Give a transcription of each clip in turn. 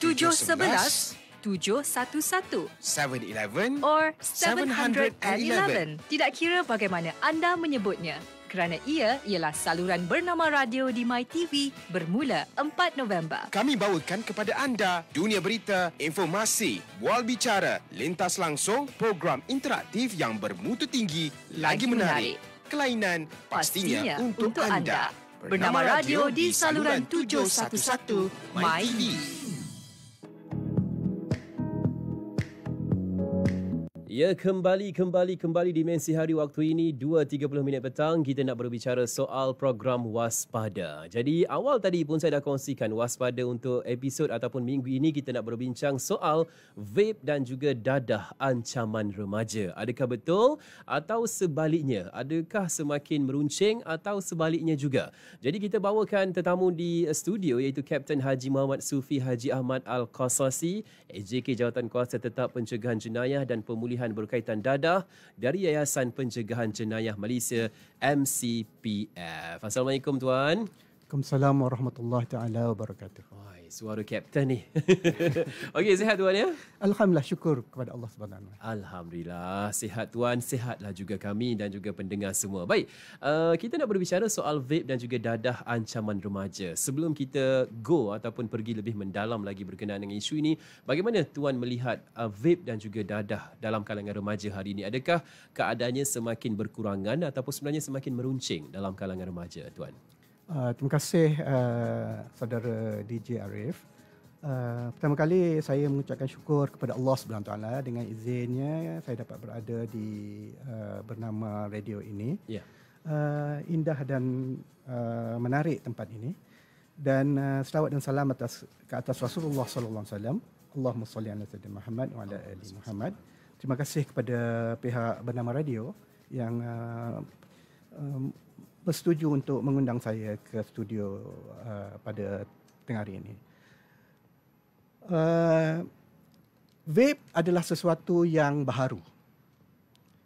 711 711 7-Eleven or 711. Tidak kira bagaimana anda menyebutnya, kerana ia ialah saluran bernama radio di MyTV bermula 4 November. Kami bawakan kepada anda dunia berita, informasi, bual bicara, lintas langsung, program interaktif yang bermutu tinggi, lagi menarik. Kelainan pastinya untuk anda. Bernama radio di saluran 711 MyTV. Ya, kembali dimensi hari waktu ini 2.30 minit petang kita nak berbicara soal program Waspada. Jadi awal tadi pun saya dah kongsikan waspada untuk episod ataupun minggu ini kita nak berbincang soal vape dan juga dadah ancaman remaja. Adakah betul atau sebaliknya? Adakah semakin meruncing atau sebaliknya juga? Jadi kita bawakan tetamu di studio iaitu Kapten Haji Muhammad Sufi Haji Ahmad Al-Qasasi, AJK Jawatan Kuasa Tetap Pencegahan Jenayah dan Pemulihan berkaitan dadah dari Yayasan Pencegahan Jenayah Malaysia MCPF. Assalamualaikum tuan. Waalaikumsalam warahmatullahi taala wabarakatuh. Wah, suara kapten ni. Okey, sihat tuan ya? Alhamdulillah, syukur kepada Allah Subhanahu Wa Taala. Alhamdulillah, sihat tuan, sihatlah juga kami dan juga pendengar semua. Baik, kita nak berbicara soal vape dan juga dadah ancaman remaja. Sebelum kita go ataupun pergi lebih mendalam lagi berkenaan dengan isu ini, bagaimana tuan melihat vape dan juga dadah dalam kalangan remaja hari ini? Adakah keadaannya semakin berkurangan ataupun sebenarnya semakin meruncing dalam kalangan remaja tuan? Terima kasih saudara DJ Arif. Pertama kali saya mengucapkan syukur kepada Allah Subhanahu Wa Taala dengan izinnya saya dapat berada di bernama radio ini. Yeah. Indah dan menarik tempat ini. Dan selawat dan salam ke atas Rasulullah sallallahu alaihi wasallam. Allahumma salli ala sayyidina Muhammad wa ala ali Muhammad. Terima kasih kepada pihak bernama radio yang bersetuju untuk mengundang saya ke studio pada tengah hari ini. Vape adalah sesuatu yang baharu.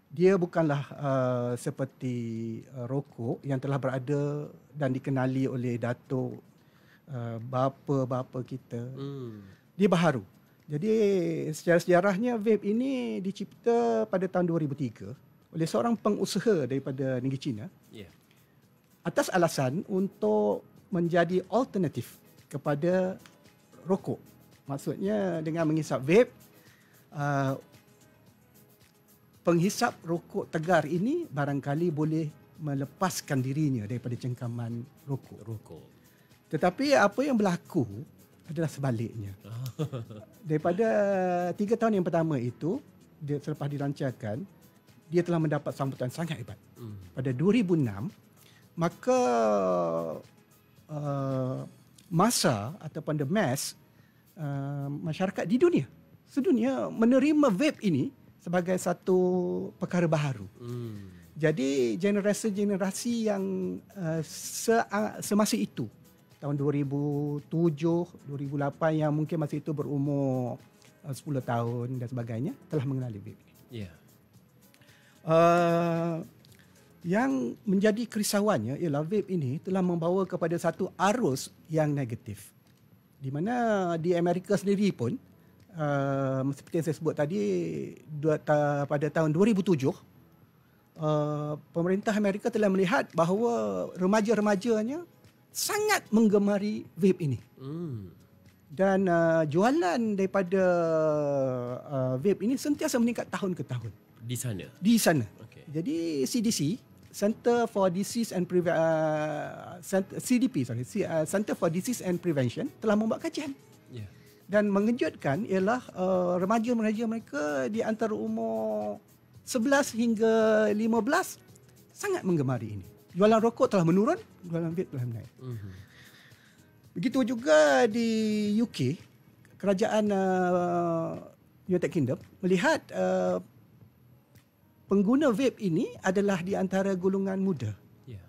Dia bukanlah seperti rokok yang telah berada dan dikenali oleh datuk bapa-bapa kita. Dia baharu. Jadi secara sejarahnya vape ini dicipta pada tahun 2003 oleh seorang pengusaha daripada negeri China. Yeah. Atas alasan untuk menjadi alternatif kepada rokok. Maksudnya dengan menghisap vape, penghisap rokok tegar ini barangkali boleh melepaskan dirinya daripada cengkaman rokok. Tetapi apa yang berlaku adalah sebaliknya. Daripada 3 tahun yang pertama itu, selepas dilancarkan, dia telah mendapat sambutan sangat hebat. Pada 2006, maka masa ataupun the mass masyarakat di dunia, sedunia menerima vape ini sebagai satu perkara baharu. Jadi generasi yang semasa itu, tahun 2007, 2008 yang mungkin masa itu berumur 10 tahun dan sebagainya telah mengenali vape ini. Yeah. Yang menjadi kerisauannya ialah vape ini telah membawa kepada satu arus yang negatif. Di mana di Amerika sendiri pun, seperti yang saya sebut tadi, pada tahun 2007, pemerintah Amerika telah melihat bahawa remaja-remajanya sangat menggemari vape ini. Dan jualan daripada vape ini sentiasa meningkat tahun ke tahun. Di sana? Di sana. Okay. Jadi CDC, Center for Disease and Center for Disease and Prevention telah membuat kajian. Yeah. Dan mengejutkan ialah remaja-remaja mereka di antara umur 11 hingga 15 sangat menggemari ini. Jualan rokok telah menurun, jualan vape telah naik. Begitu juga di UK, kerajaan United Kingdom melihat pengguna vape ini adalah di antara golongan muda. Yeah.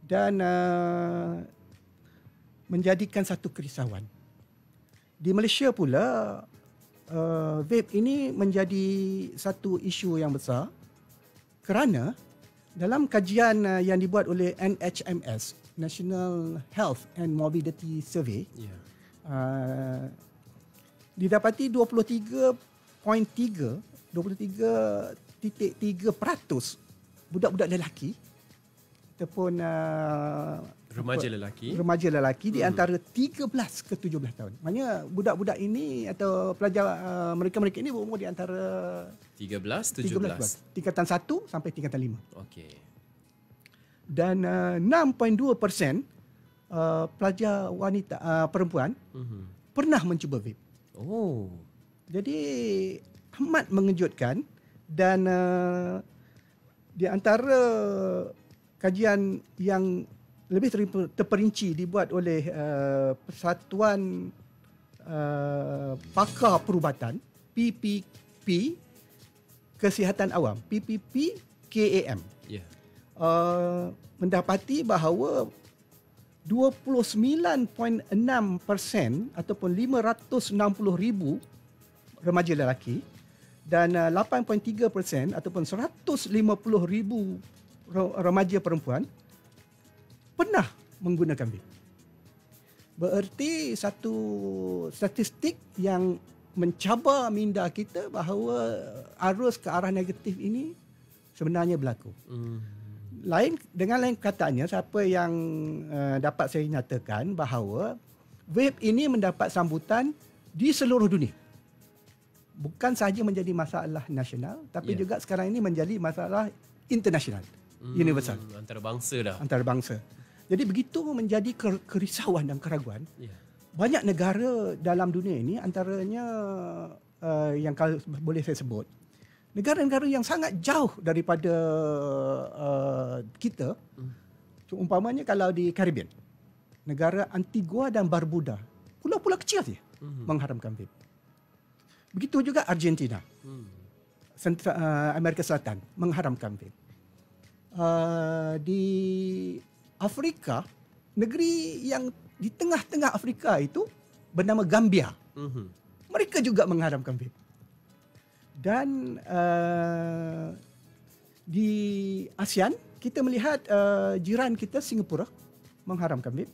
Dan menjadikan satu kerisauan. Di Malaysia pula, vape ini menjadi satu isu yang besar kerana dalam kajian yang dibuat oleh NHMS, National Health and Morbidity Survey, didapati 23.3% budak-budak lelaki ataupun remaja lelaki di antara 13 ke 17 tahun. Maknanya budak-budak ini atau pelajar mereka-mereka ini berumur di antara 13, 17. Tingkatan 1 sampai tingkatan 5. Okey. Dan 6.2% pelajar wanita perempuan pernah mencuba vape. Oh. Jadi amat mengejutkan dan di antara kajian yang lebih terperinci dibuat oleh Persatuan Pakar Perubatan PPP Kesihatan Awam PPP KAM mendapati bahawa 29.6% ataupun 560,000 remaja lelaki dan 8.3% ataupun 150,000 remaja perempuan pernah menggunakan vape. Bererti satu statistik yang mencabar minda kita bahawa arus ke arah negatif ini sebenarnya berlaku. Dengan lain katanya, siapa yang dapat saya nyatakan bahawa vape ini mendapat sambutan di seluruh dunia. Bukan sahaja menjadi masalah nasional, tapi juga sekarang ini menjadi masalah internasional, universal. Antarabangsa dah. Antarabangsa. Jadi begitu menjadi kerisauan dan keraguan. Banyak negara dalam dunia ini, antaranya yang boleh saya sebut, negara-negara yang sangat jauh daripada kita. Umpamanya kalau di Caribbean, negara Antigua dan Barbuda, pulau-pulau kecil saja mengharamkan vape. Begitu juga Argentina, Amerika Selatan mengharamkan vape. Di Afrika, negeri yang di tengah-tengah Afrika itu bernama Gambia, mereka juga mengharamkan vape. Dan di ASEAN kita melihat jiran kita Singapura mengharamkan vape,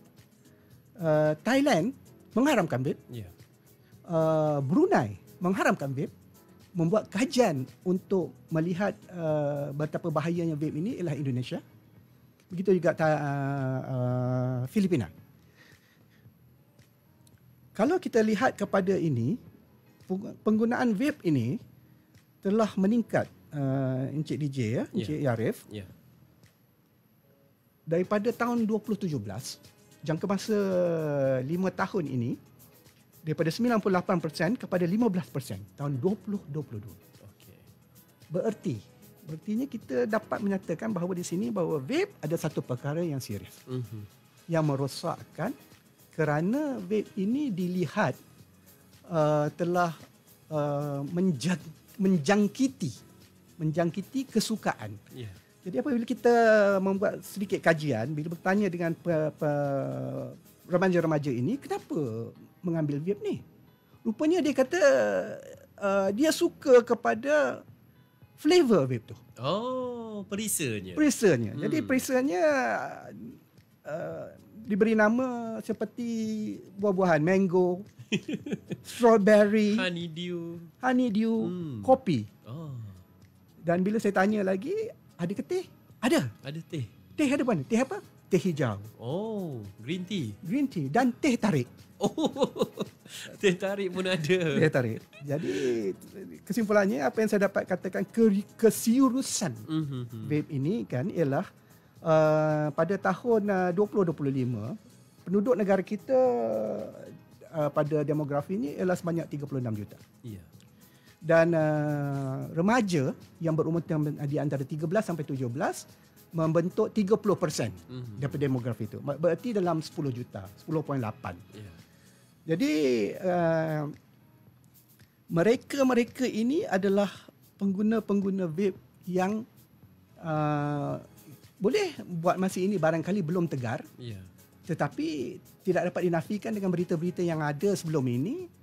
Thailand mengharamkan vape, Brunei mengharamkan vape, membuat kajian untuk melihat betapa bahayanya vape ini ialah Indonesia. Begitu juga Filipina. Kalau kita lihat kepada ini, penggunaan vape ini telah meningkat, Encik DJ Encik Yarif. Daripada tahun 2017, jangka masa 5 tahun ini, daripada 98% kepada 15% tahun 2022. Berartinya kita dapat menyatakan bahawa di sini bahawa vape ada satu perkara yang serius, yang merosakkan, kerana vape ini dilihat telah menjangkiti kesukaan. Jadi apabila kita membuat sedikit kajian, bila bertanya dengan remaja-remaja ini, kenapa mengambil vape ni? Rupanya dia kata dia suka kepada flavor vape tu. Oh, perisanya. Jadi perisanya diberi nama seperti buah-buahan, mango, strawberry, honeydew, kopi. Dan bila saya tanya lagi, ada ke teh? Ada. Ada teh. Teh ada mana? Teh apa? Teh hijau. Oh, green tea. Dan teh tarik. Oh, teh tarik pun ada. Teh tarik. Jadi kesimpulannya apa yang saya dapat katakan kesiurusan vape ini kan ialah pada tahun 2025 penduduk negara kita pada demografi ini ialah sebanyak 36 juta. Dan remaja yang berumur di antara 13 sampai 17 membentuk 30% daripada demografi itu. Berarti dalam 10 juta, 10.8. Jadi mereka ini adalah pengguna-pengguna vape yang boleh buat masa ini barangkali belum tegar. Tetapi tidak dapat dinafikan dengan berita-berita yang ada sebelum ini.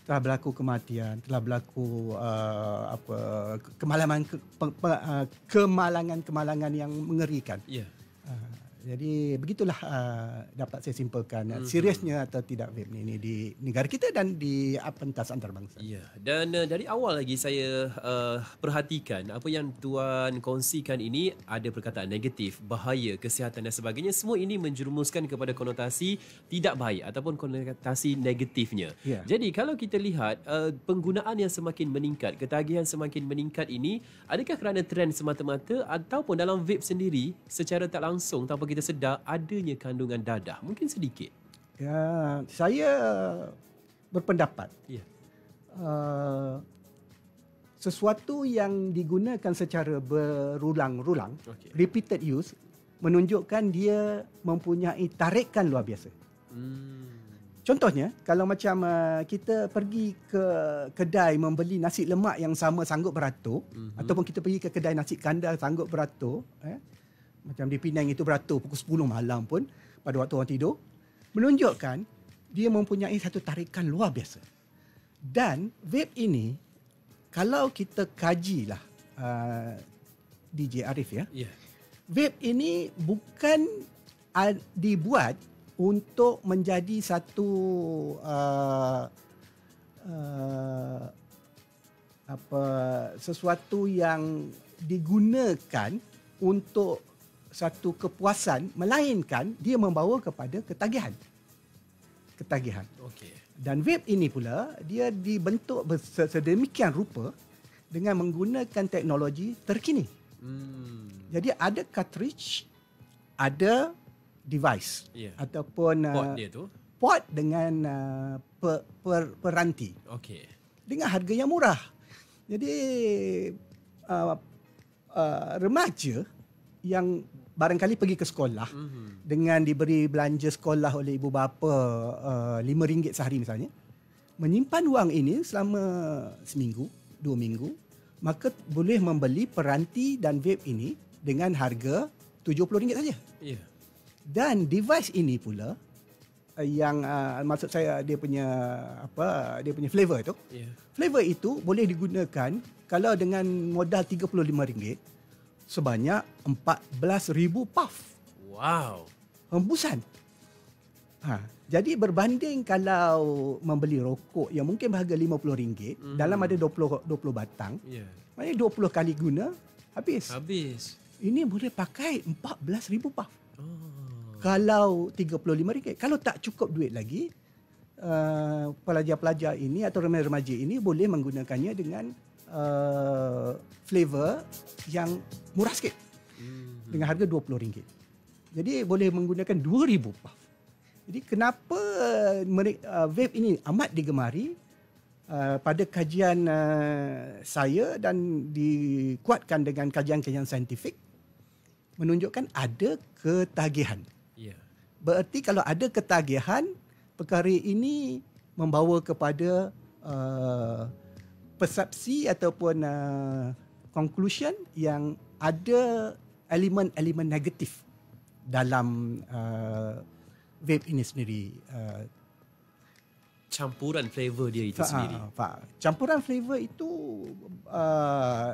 Telah berlaku kematian, telah berlaku kemalangan yang mengerikan. Jadi begitulah dapat saya simpulkan seriusnya atau tidak vape ni di negara kita dan di pentas antarabangsa. Ya, dan dari awal lagi saya perhatikan apa yang tuan kongsikan ini ada perkataan negatif, bahaya, kesihatan dan sebagainya. Semua ini menjerumuskan kepada konotasi tidak baik ataupun konotasi negatifnya. Ya. Jadi kalau kita lihat penggunaan yang semakin meningkat, ketagihan semakin meningkat ini, adakah kerana trend semata-mata ataupun dalam vape sendiri secara tak langsung tanpa kita sedar adanya kandungan dadah? Mungkin sedikit. Ya, saya berpendapat Ya. Sesuatu yang digunakan secara berulang-ulang, Okey. repeated use, menunjukkan dia mempunyai tarikan luar biasa. Contohnya, kalau macam kita pergi ke kedai membeli nasi lemak yang sama sanggup beratur, ataupun kita pergi ke kedai nasi kandar sanggup beratur, macam di Penang itu beratur pukul 10 malam pun pada waktu orang tidur, menunjukkan dia mempunyai satu tarikan luar biasa. Dan vape ini, kalau kita kajilah DJ Arif ya, Ya. vape ini bukan dibuat untuk menjadi satu sesuatu yang digunakan untuk satu kepuasan, melainkan dia membawa kepada ketagihan. Okey. Dan vape ini pula dia dibentuk sedemikian rupa dengan menggunakan teknologi terkini. Jadi ada cartridge, ada device, Ya. ataupun Pot dia tu. pot dengan peranti Okey. dengan harga yang murah. Jadi remaja yang barangkali pergi ke sekolah dengan diberi belanja sekolah oleh ibu bapa RM5 sehari misalnya, menyimpan wang ini selama seminggu, 2 minggu, maka boleh membeli peranti dan vape ini dengan harga RM70 saja. Ya. Dan device ini pula yang maksud saya dia punya flavor tu. Ya. Flavor itu boleh digunakan kalau dengan modal RM35 sebanyak 14,000 puff Wow. hembusan. Jadi berbanding kalau membeli rokok yang mungkin berharga RM50, dalam ada 20 batang, Ya. maknanya 20 kali guna habis. Habis. Ini boleh pakai 14,000 puff. Oh. Kalau RM35, kalau tak cukup duit lagi, pelajar-pelajar ini atau remaja-remaja ini boleh menggunakannya dengan flavor yang murah sikit dengan harga RM20. Jadi boleh menggunakan 2,000 puff. Jadi kenapa vape ini amat digemari pada kajian saya dan dikuatkan dengan kajian-kajian saintifik, menunjukkan ada ketagihan. Ya. Berarti kalau ada ketagihan, perkara ini membawa kepada persepsi ataupun conclusion yang ada elemen-elemen negatif dalam vape ini sendiri. Campuran flavor dia itu sendiri. Campuran flavor itu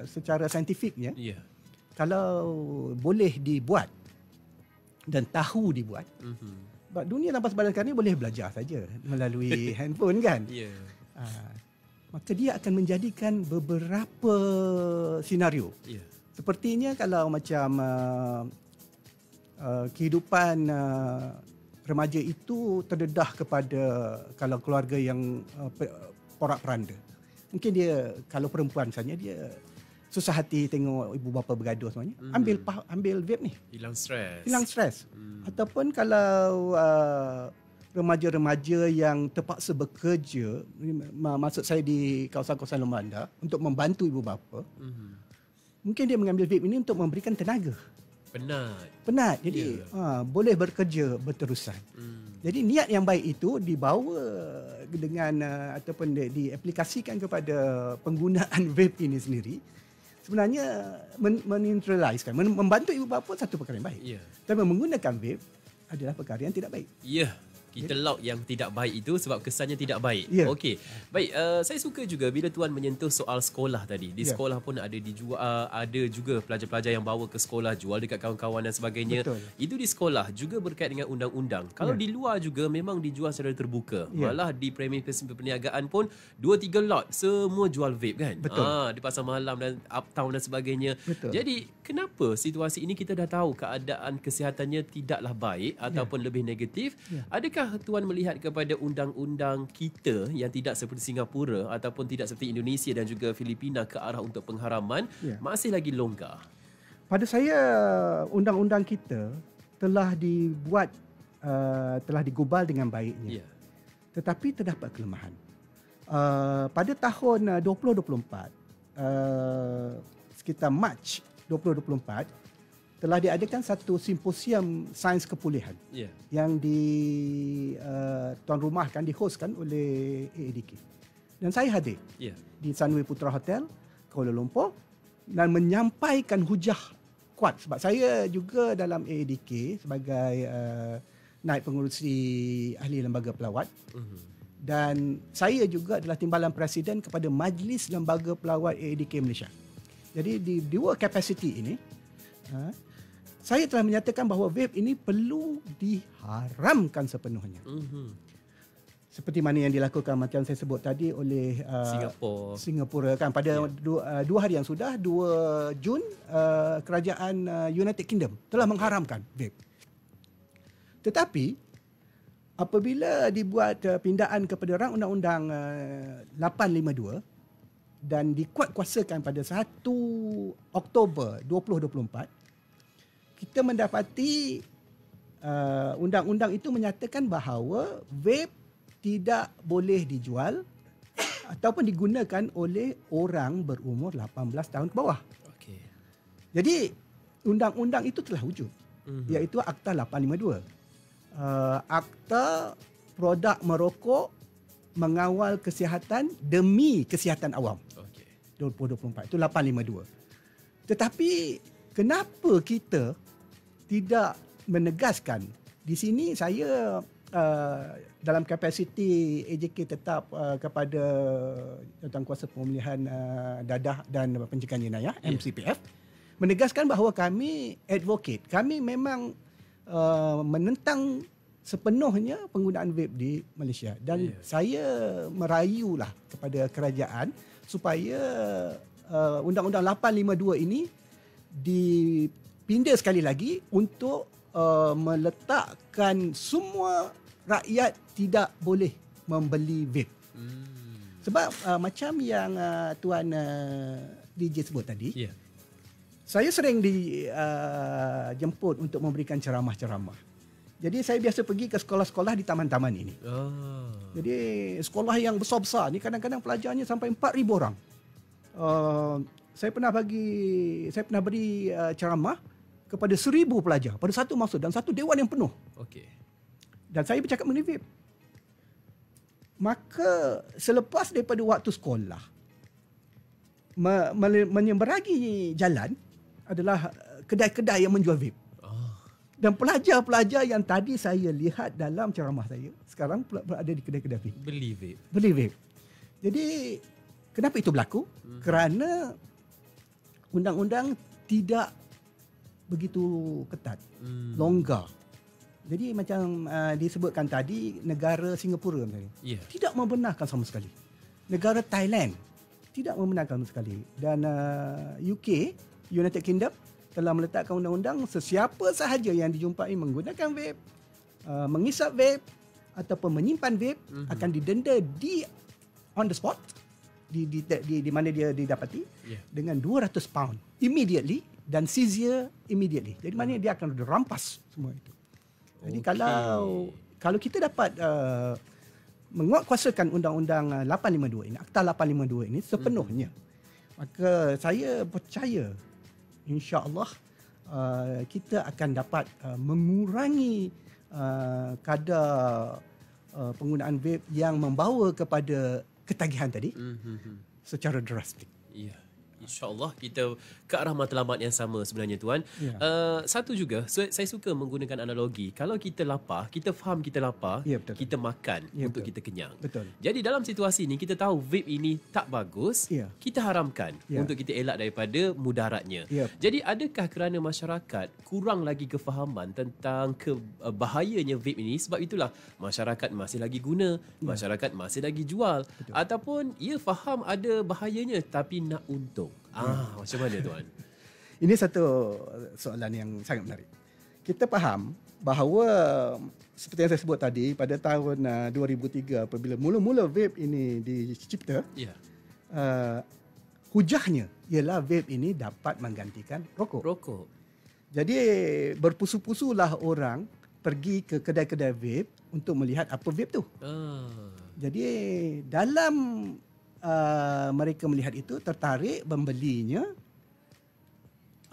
secara saintifiknya, Ya. kalau boleh dibuat dan tahu dibuat, sebab dunia tanpa sebadan sekarang ni boleh belajar saja melalui handphone kan. Ya. Maka dia akan menjadikan beberapa senario. Ya. Sepertinya kalau macam kehidupan remaja itu terdedah kepada kalau keluarga yang porak-peranda. Mungkin dia kalau perempuan misalnya dia susah hati tengok ibu bapa bergaduh semuanya. Ambil vape ni. Hilang stres. Hilang stres. Ataupun kalau remaja-remaja yang terpaksa bekerja, maksud saya di kawasan-kawasan lembah anda, untuk membantu ibu bapa, mungkin dia mengambil vape ini untuk memberikan tenaga. Penat. Jadi boleh bekerja berterusan. Jadi niat yang baik itu dibawa dengan ataupun diaplikasikan kepada penggunaan vape ini sendiri, sebenarnya meneutralisekan, membantu ibu bapa satu perkara yang baik. Ya. Tapi menggunakan vape adalah perkara yang tidak baik. Ya. Kita lock yang tidak baik itu sebab kesannya tidak baik. Ya. Okey. Baik, saya suka juga bila tuan menyentuh soal sekolah tadi. Di Ya. sekolah pun ada dijual, ada juga pelajar-pelajar yang bawa ke sekolah, jual dekat kawan-kawan dan sebagainya. Betul. Itu di sekolah juga berkait dengan undang-undang. Kalau di luar juga memang dijual secara terbuka. Ya. Malah di premis perniagaan pun 2-3 lot semua jual vape kan. Betul. Di pasar malam dan uptown dan sebagainya. Betul. Jadi kenapa situasi ini kita dah tahu keadaan kesihatannya tidaklah baik ataupun lebih negatif? Adakah tuan melihat kepada undang-undang kita yang tidak seperti Singapura ataupun tidak seperti Indonesia dan juga Filipina ke arah untuk pengharaman masih lagi longgar? Pada saya, undang-undang kita telah dibuat, telah digubal dengan baiknya. Ya. Tetapi terdapat kelemahan. Pada tahun 2024, sekitar Mac 2024, telah diadakan satu simposium sains kepulihan Ya. yang tuan rumahkan, dihostkan oleh AADK. Dan saya hadir Ya. di Sunway Putra Hotel, Kuala Lumpur, dan menyampaikan hujah kuat sebab saya juga dalam AADK sebagai naib pengurusi ahli lembaga pelawat. Dan saya juga adalah timbalan presiden kepada Majlis Lembaga Pelawat AADK Malaysia. Jadi di dua kapasiti ini, saya telah menyatakan bahawa vape ini perlu diharamkan sepenuhnya. Seperti mana yang dilakukan macam saya sebut tadi oleh Singapura kan pada dua hari yang sudah, 2 Jun, kerajaan United Kingdom telah mengharamkan vape. Tetapi apabila dibuat pindaan kepada rang undang-undang 852 dan dikuatkuasakan pada 1 Oktober 2024, kita mendapati undang-undang itu menyatakan bahawa vape tidak boleh dijual ataupun digunakan oleh orang berumur 18 tahun ke bawah. Okey. Jadi undang-undang itu telah wujud, iaitu Akta 852. Akta Produk Merokok Mengawal Kesihatan Demi Kesihatan Awam. Okey. 2024 itu 852. Tetapi kenapa kita tidak menegaskan? Di sini saya dalam kapasiti AJK tetap kepada Jawatankuasa Pemulihan Dadah dan Pencegahan Jenayah, MCPF, menegaskan bahawa kami advocate. Kami memang menentang sepenuhnya penggunaan vape di Malaysia. Dan saya merayulah kepada kerajaan supaya Undang-Undang 852 ini dipinda sekali lagi untuk meletakkan semua rakyat tidak boleh membeli vape. Sebab macam yang Tuan DJ sebut tadi, saya sering dijemput untuk memberikan ceramah-ceramah. Jadi saya biasa pergi ke sekolah-sekolah di taman-taman ini. Jadi sekolah yang besar-besar ni kadang-kadang pelajarnya sampai 4,000 orang. Saya pernah beri ceramah kepada 1,000 pelajar pada satu masa dan satu dewan yang penuh. Okey. Dan saya bercakap mengenai vape. Maka selepas daripada waktu sekolah, menyeberangi jalan adalah kedai-kedai yang menjual vape. Dan pelajar-pelajar yang tadi saya lihat dalam ceramah saya, sekarang berada di kedai-kedai vape. Beli vape. Jadi, kenapa itu berlaku? Kerana undang-undang tidak begitu ketat, longgar. Jadi macam disebutkan tadi, negara Singapura misalnya, tidak membenarkan sama sekali. Negara Thailand tidak membenarkan sama sekali. Dan UK, United Kingdom, telah meletakkan undang-undang sesiapa sahaja yang dijumpai menggunakan vape, mengisap vape ataupun menyimpan vape akan didenda on the spot, di mana dia didapati, dengan £200 immediately dan seizure immediately. Jadi maknanya dia akan dirampas semua itu. Jadi kalau kita dapat menguatkuasakan undang-undang 852 ini, Akta 852 ini sepenuhnya, maka saya percaya insya-Allah kita akan dapat mengurangi kadar penggunaan vape yang membawa kepada ketagihan tadi secara drastik. InsyaAllah kita ke arah matlamat yang sama sebenarnya tuan. Ya. Satu juga, saya suka menggunakan analogi. Kalau kita lapar, kita faham kita lapar, Ya, betul. kita makan Ya, untuk betul. kita kenyang. Betul. Jadi dalam situasi ini kita tahu vape ini tak bagus, Ya. kita haramkan Ya. untuk kita elak daripada mudaratnya. Ya. Jadi adakah kerana masyarakat kurang lagi kefahaman tentang bahayanya vape ini, sebab itulah masyarakat masih lagi guna, masyarakat masih lagi jual, ataupun ia faham ada bahayanya tapi nak untung. Macam mana tuan? Ini satu soalan yang sangat menarik. Kita faham bahawa seperti yang saya sebut tadi, pada tahun 2003 apabila mula-mula vape ini dicipta, Ya. hujahnya ialah vape ini dapat menggantikan rokok. Rokok. Jadi berpusu-pusulah orang pergi ke kedai-kedai vape untuk melihat apa vape tu. Jadi dalam mereka melihat itu, tertarik membelinya.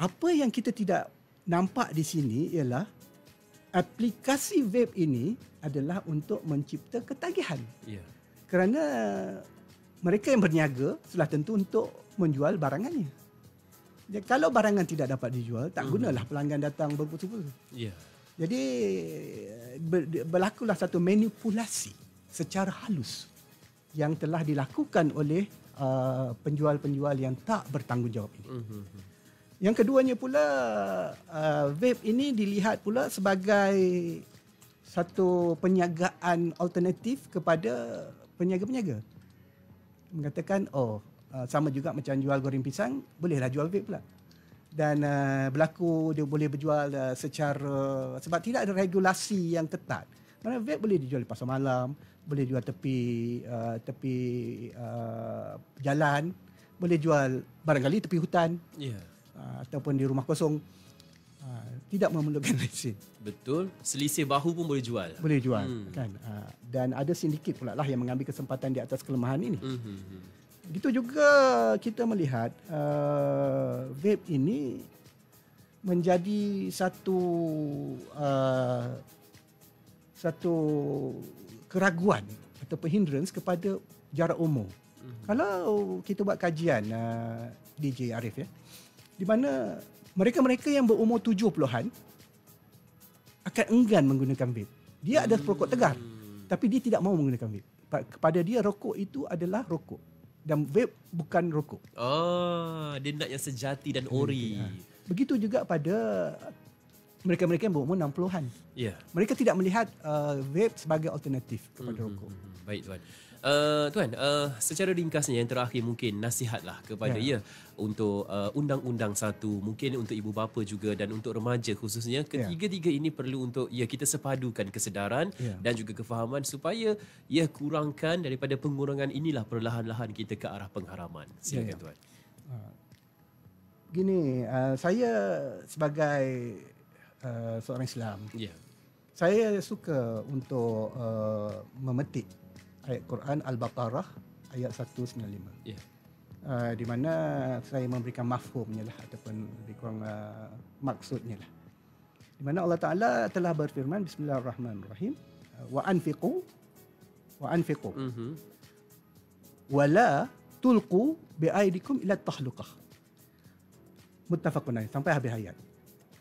Apa yang kita tidak nampak di sini ialah aplikasi vape ini adalah untuk mencipta ketagihan. Ya. Kerana mereka yang berniaga sudah tentu untuk menjual barangannya. Jadi, kalau barangan tidak dapat dijual, tak gunalah pelanggan datang berpusu-pusu. Ya. Jadi berlakulah satu manipulasi secara halus yang telah dilakukan oleh penjual-penjual yang tak bertanggungjawab ini. Yang keduanya pula, vape ini dilihat pula sebagai satu penyagaan alternatif kepada peniaga-peniaga. Mengatakan, sama juga macam jual goreng pisang, bolehlah jual vape pula. Dan berlaku dia boleh berjual secara, sebab tidak ada regulasi yang ketat. Mana vape boleh dijual di pasar malam, boleh jual tepi jalan, boleh jual barangkali tepi hutan, ataupun di rumah kosong, tidak memerlukan lesen. Betul. Selisih bahu pun boleh jual. Boleh jual, kan? Dan ada sindiket pula lah yang mengambil kesempatan di atas kelemahan ini. Begitu juga kita melihat vape ini menjadi satu keraguan atau hindrance kepada jarak umur. Kalau kita buat kajian DJ Arif ya, di mana mereka-mereka yang berumur 70-an akan enggan menggunakan vape. Dia ada perokok tegar, tapi dia tidak mahu menggunakan vape. Kepada dia rokok itu adalah rokok dan vape bukan rokok. Dia nak yang sejati dan ori. Begitu juga pada mereka-mereka yang berumur 60-an. Ya. Mereka tidak melihat vape sebagai alternatif kepada rokok. Baik tuan. Tuan, secara ringkasnya yang terakhir mungkin nasihatlah kepada untuk undang-undang satu, mungkin untuk ibu bapa juga dan untuk remaja khususnya, ketiga-tiga ini perlu untuk kita sepadukan kesedaran dan juga kefahaman supaya kurangkan daripada pengurangan inilah perlahan-lahan kita ke arah pengharaman. Silakan tuan. Begini, saya sebagai seorang Islam, saya suka untuk memetik ayat Quran Al-Baqarah ayat 195. Di mana saya memberikan mafhumnya lah ataupun lebih kurang maksudnya lah. Di mana Allah Ta'ala telah berfirman, Bismillahirrahmanirrahim, wa anfiqu wa la tulqu bi'aidikum ila tahluqah. Muttafaqun alaih, sampai habis ayat.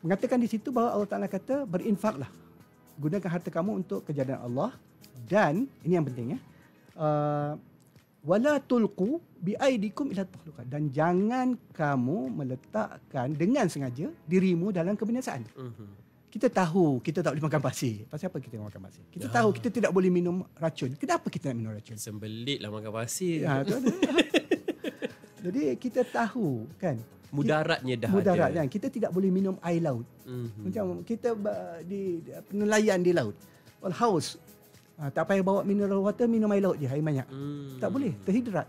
Mengatakan di situ bahawa Allah Ta'ala kata berinfaklah, gunakan harta kamu untuk kejayaan Allah, dan ini yang penting wala tulqu biaidikum ila tahluqah, dan jangan kamu meletakkan dengan sengaja dirimu dalam kebinasaan. Kita tahu kita tak boleh makan pasir. Pasal apa kita makan pasir? Kita tahu kita tidak boleh minum racun. Kenapa kita nak minum racun? Sembelitlah makan pasir. Jadi kita tahu kan mudaratnya dah mudaratnya. Kita tidak boleh minum air laut. Macam kita di nelayan di laut. Wal haus. Tak payah bawa mineral water, minum air laut je, air banyak. Tak boleh, terhidrat.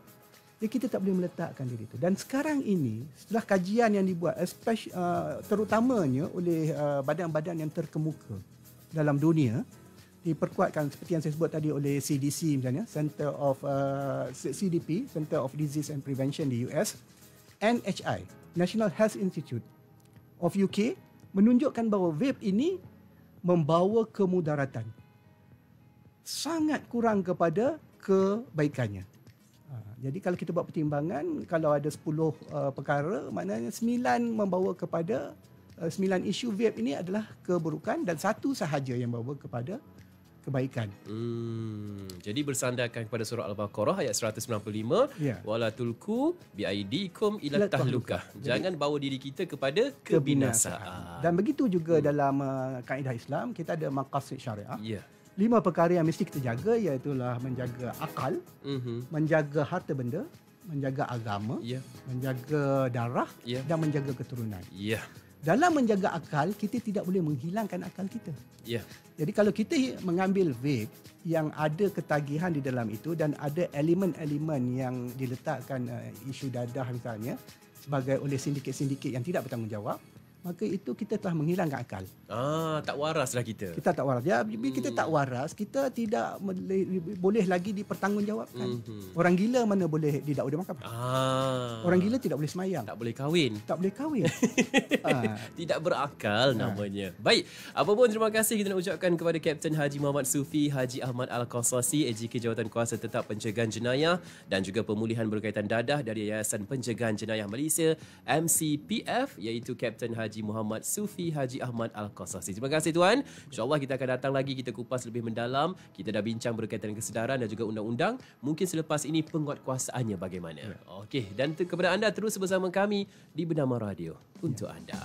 Jadi kita tak boleh meletakkan diri itu. Dan sekarang ini, setelah kajian yang dibuat, terutamanya oleh badan-badan yang terkemuka dalam dunia, diperkuatkan seperti yang saya sebut tadi oleh CDC misalnya, CDP, Center of Disease and Prevention di US, NHI, National Health Institute of UK, menunjukkan bahawa vape ini membawa kemudaratan. Sangat kurang kepada kebaikannya. Jadi kalau kita buat pertimbangan, kalau ada 10 perkara, maknanya 9 membawa kepada 9 isu vape ini adalah keburukan dan 1 sahaja yang membawa kepada kebaikan. Jadi bersandarkan kepada surah Al-Baqarah ayat 195, wala tulku biaidikum ila tahlukah. Jangan bawa diri kita kepada kebinasaan. Dan begitu juga dalam kaedah Islam, kita ada maqasid syariah. 5 perkara yang mesti kita jaga, iaitu menjaga akal, menjaga harta benda, menjaga agama, menjaga darah dan menjaga keturunan. Dalam menjaga akal, kita tidak boleh menghilangkan akal kita. Jadi kalau kita mengambil vape yang ada ketagihan di dalam itu dan ada elemen-elemen yang diletakkan isu dadah misalnya sebagai oleh sindiket-sindiket yang tidak bertanggungjawab, maka itu kita telah menghilangkan akal. Tak waraslah kita. Kita tak waras. Ya, bila kita tak waras, kita tidak boleh lagi dipertanggungjawabkan. Orang gila mana boleh didakwa dia mahkamah. Orang gila tidak boleh semayang. Tak boleh kahwin. Tak boleh kahwin. Tidak berakal namanya. Baik, apa pun terima kasih kita nak ucapkan kepada Kapten Haji Muhammad Sufi Haji Ahmad Al-Qasasi, AJK Jawatankuasa Tetap Pencegahan Jenayah dan juga Pemulihan Berkaitan Dadah dari Yayasan Pencegahan Jenayah Malaysia MCPF, iaitu Kapten Haji Muhammad Sufi Haji Ahmad Al-Qasasi. Terima kasih Tuan. InsyaAllah kita akan datang lagi, kita kupas lebih mendalam. Kita dah bincang berkaitan kesedaran dan juga undang-undang. Mungkin selepas ini penguatkuasaannya bagaimana. Okey, dan kepada anda terus bersama kami di Bernama Radio untuk anda.